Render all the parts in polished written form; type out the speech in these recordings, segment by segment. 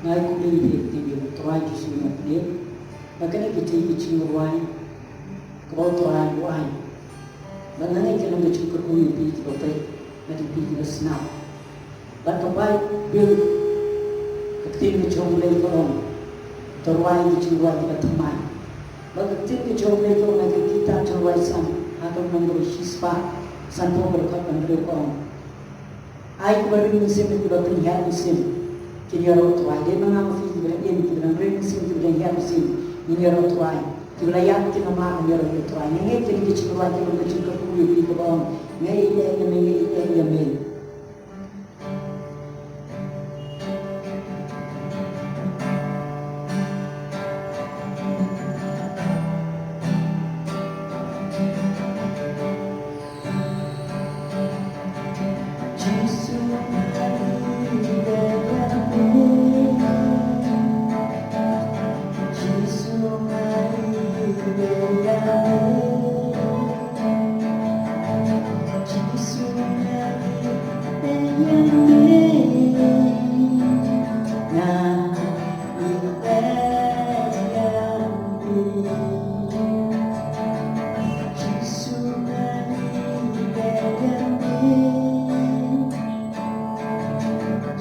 ngai ku ni ti trai ki su na ni makanya kita ini cingruai kau trai wai makanya kita nak cukur kuni pi ti bape nanti pi kita senap dan kebai bil ketin chong lei ko trai ki cingruai kita teman maka ketin ki chong lei ko nanti kita cingruai san atau nombor sispa san po berkat mandiri ko ai ku bari musim ki bape ya musim kini orang tua dia mengambil berani kita beri musim kita ya musim ini orang tua kita layak kita nama orang tua ini kita cakap kita bercakap kulit di bawah ini yang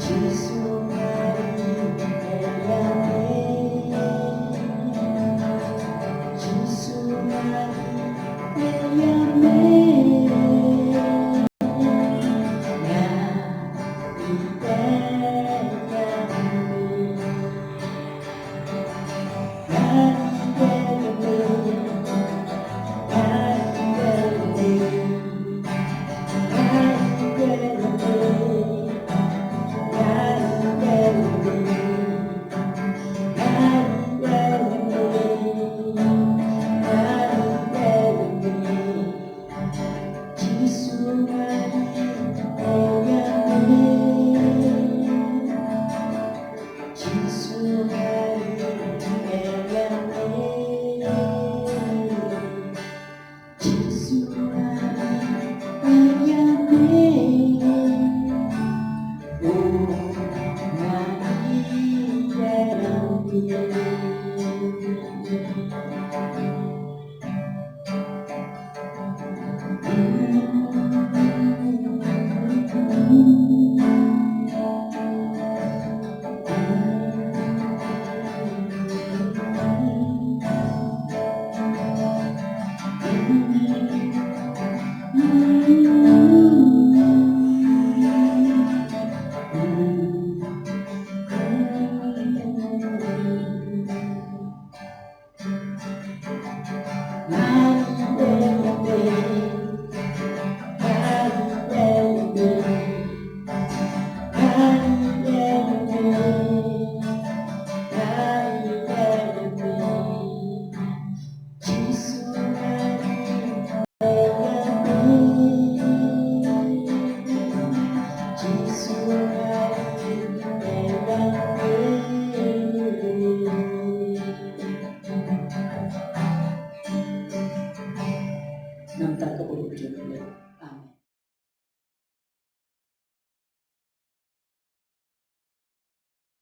Jesus.